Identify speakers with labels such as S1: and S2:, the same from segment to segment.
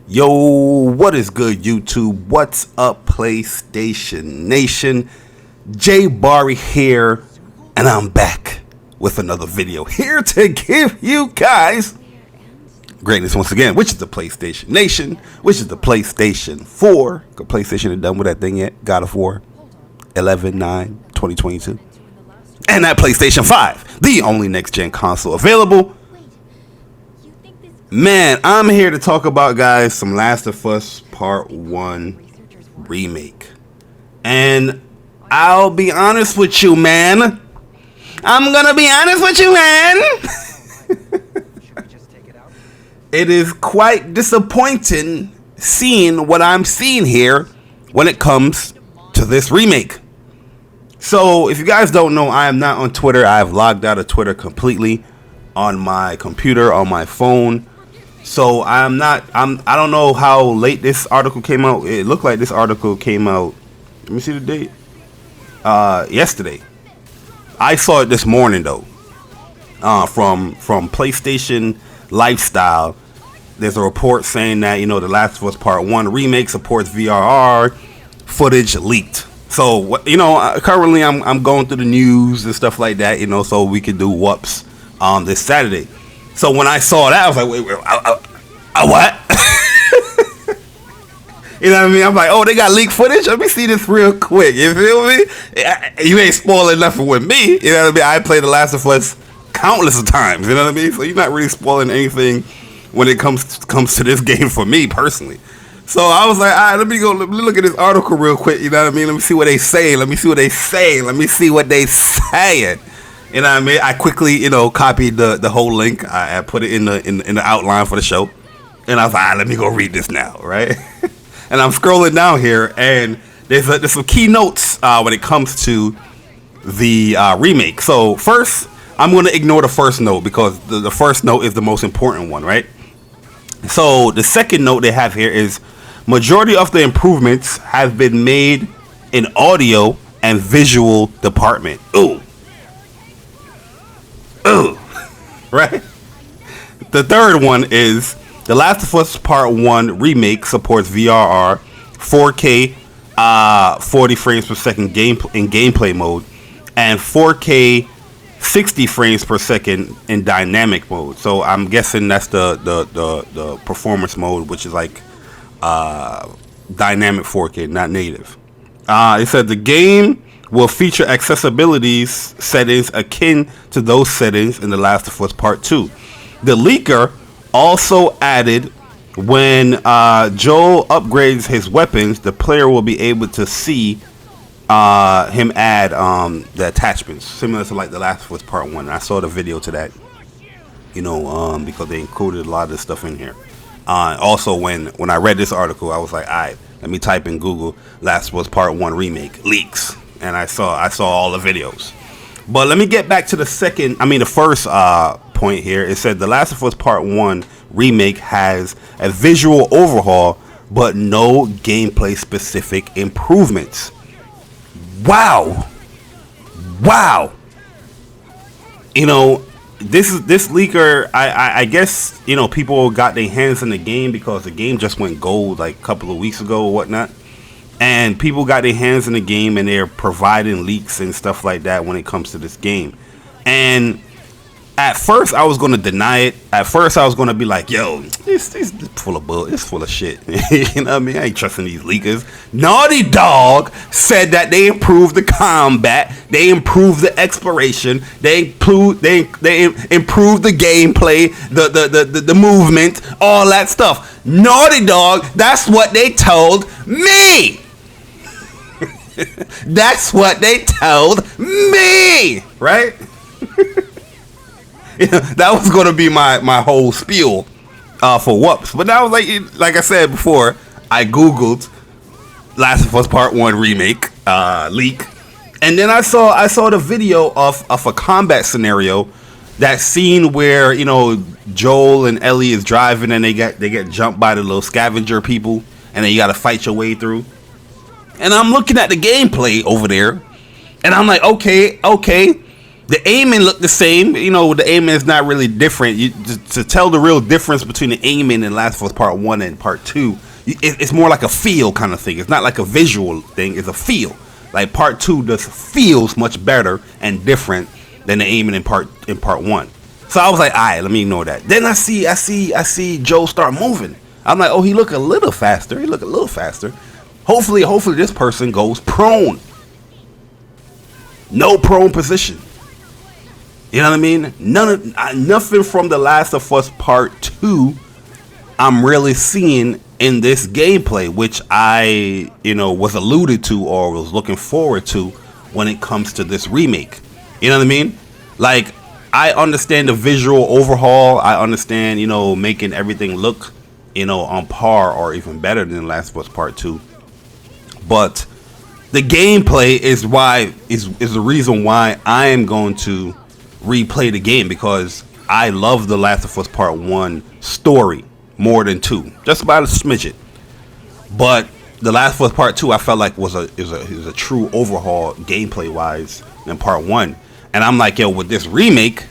S1: Yo, what is good, YouTube? What's up, PlayStation Nation? Jay Barry here, and I'm back with another video here to give you guys greatness once again, which is the PlayStation Nation, which is the PlayStation 4. PlayStation ain't done with that thing yet. God of War 11/9/2022. And that PlayStation 5, the only next-gen console available. Man, I'm here to talk about, guys, some Last of Us Part 1 Remake. And I'll be honest with you, man. I'm gonna be honest with you, man. It is quite disappointing seeing what I'm seeing here when it comes to this remake. So, if you guys don't know, I am not on Twitter. I've logged out of Twitter completely on my computer, on my phone. So I don't know how late this article came out. It looked like this article came out, let me see the date, yesterday. I saw it this morning though, from PlayStation Lifestyle. There's a report saying that, The Last of Us Part 1 Remake supports VRR, footage leaked. So, currently I'm going through the news and stuff like that, so we can do whoops this Saturday. So when I saw that, I was like, wait, what? You know what I mean? I'm like, oh, they got leaked footage? Let me see this real quick. You feel me? You ain't spoiling nothing with me. You know what I mean? I played The Last of Us countless of times. You know what I mean? So you're not really spoiling anything when it comes to this game for me personally. So I was like, all right, let me look at this article real quick. You know what I mean? Let me see what they say. Let me see what they saying. You know what I mean? I quickly, copied the whole link. I put it in the outline for the show. And I was like, all right, let me go read this now, right? And I'm scrolling down here, and there's some key notes when it comes to the remake. So first, I'm going to ignore the first note because the first note is the most important one, right? So the second note they have here is majority of the improvements have been made in audio and visual department. Ooh, right? The third one is The Last of Us Part 1 Remake supports VRR, 4K, 40 frames per second in gameplay mode, and 4K 60 frames per second in dynamic mode. So I'm guessing that's the performance mode, which is like dynamic 4K, not native. It said the game will feature accessibility settings akin to those settings in The Last of Us Part 2. The leaker also added when Joel upgrades his weapons, the player will be able to see him add the attachments, similar to like The Last of Us Part 1. I saw the video to that, because they included a lot of this stuff in here. Also, when I read this article, I was like, all right, let me type in Google Last of Us Part 1 Remake leaks. And I saw all the videos. But let me get back to the first point here. It said The Last of Us Part 1 Remake has a visual overhaul, but no gameplay specific improvements. Wow. This leaker, I guess, people got their hands in the game because the game just went gold like a couple of weeks ago or whatnot. And people got their hands in the game and they're providing leaks and stuff like that when it comes to this game. And at first I was going to deny it. At first I was going to be like, yo, it's full of bull. It's full of shit. You know what I mean? I ain't trusting these leakers. Naughty Dog said that they improved the combat. They improved the exploration. They improved the gameplay, the movement, all that stuff. Naughty Dog, that's what they told me. That's what they told me, right? That was going to be my whole spiel for whoops. But that was like I said before, I Googled Last of Us Part 1 Remake leak. And then I saw the video of a combat scenario, that scene where, Joel and Ellie is driving and they get jumped by the little scavenger people and then you got to fight your way through. And I'm looking at the gameplay over there and I'm like, okay, The aiming looked the same. You know, the aiming is not really different. To tell the real difference between the aiming in Last of Us Part 1 and Part 2, it's more like a feel kind of thing. It's not like a visual thing. It's a feel. Like Part 2 just feels much better and different than the aiming in Part 1. So I was like, all right, let me ignore that. Then I see Joe start moving. I'm like, oh, he look a little faster. Hopefully this person goes prone. No prone position. You know what I mean? Nothing from The Last of Us Part 2 I'm really seeing in this gameplay, which I, was alluded to or was looking forward to when it comes to this remake. You know what I mean? Like, I understand the visual overhaul. I understand, making everything look, on par or even better than The Last of Us Part 2. But the gameplay is the reason why I am going to replay the game, because I love The Last of Us Part 1 story more than 2, just about a smidget. But The Last of Us Part 2 I felt like is a true overhaul gameplay wise than Part 1. And I'm like, yo, with this remake,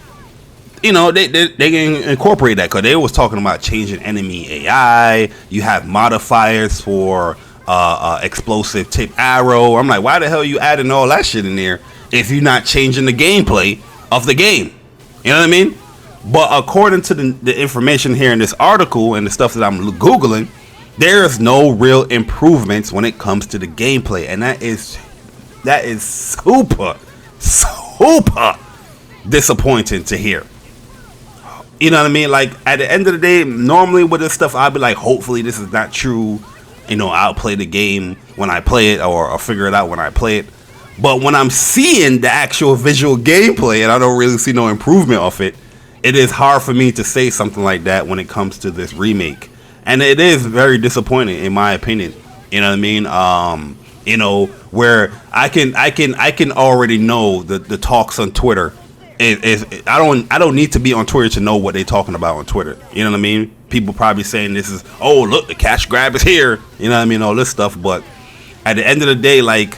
S1: they can incorporate that, because they was talking about changing enemy AI. You have modifiers for explosive tip arrow. I'm like, why the hell are you adding all that shit in there if you're not changing the gameplay of the game? You know what I mean? But according to the information here in this article and the stuff that I'm Googling, there is no real improvements when it comes to the gameplay. And that is super disappointing to hear. You know what I mean? Like, at the end of the day, normally with this stuff, I'll be like, hopefully this is not true. I'll play the game when I play it, or I'll figure it out when I play it. But when I'm seeing the actual visual gameplay and I don't really see no improvement of it, it is hard for me to say something like that when it comes to this remake. And it is very disappointing in my opinion. You know what I mean? Where I can already know the talks on Twitter I don't need to be on Twitter to know what they're talking about on Twitter. You know what I mean? People probably saying this is, oh, look, the cash grab is here. You know what I mean? All this stuff. But at the end of the day, like,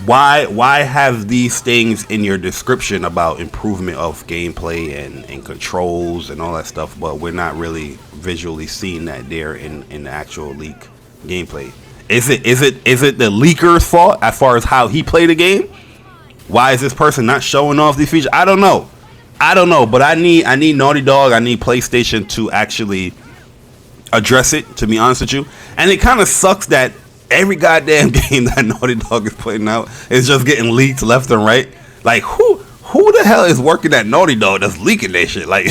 S1: why have these things in your description about improvement of gameplay and controls and all that stuff, but we're not really visually seeing that there in the actual leak gameplay? Is it the leaker's fault as far as how he played the game? Why is this person not showing off these features? I don't know, but I need Naughty Dog, I need PlayStation to actually address it, to be honest with you. And it kind of sucks that every goddamn game that Naughty Dog is putting out is just getting leaked left and right. Like, who the hell is working at Naughty Dog that's leaking that shit? Like,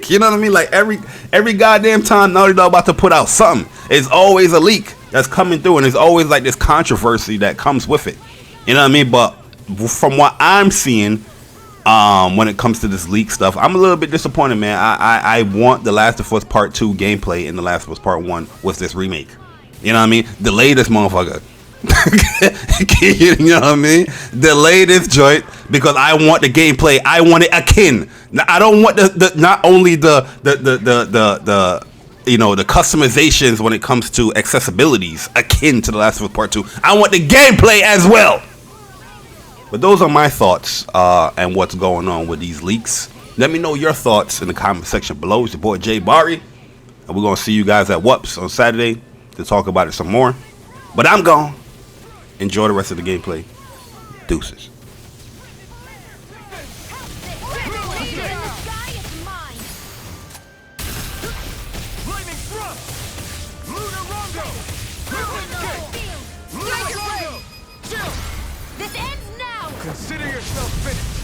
S1: you know what I mean? Like, every goddamn time Naughty Dog about to put out something, it's always a leak that's coming through, and there's always like this controversy that comes with it. You know what I mean? But from what I'm seeing, when it comes to this leak stuff, I'm a little bit disappointed, man. I want The Last of Us Part 2 gameplay in The Last of Us Part 1 with this remake. You know what I mean? Delay this motherfucker. You know what I mean? Delay this joint, because I want the gameplay. I want it akin. I don't want the not only the customizations when it comes to accessibilities akin to The Last of Us Part 2. I want the gameplay as well. But those are my thoughts and what's going on with these leaks. Let me know your thoughts in the comment section below. It's your boy Jay Bari, and we're gonna see you guys at WUPS on Saturday to talk about it some more. But I'm gone. Enjoy the rest of the gameplay. Deuces.
S2: Consider yourself finished.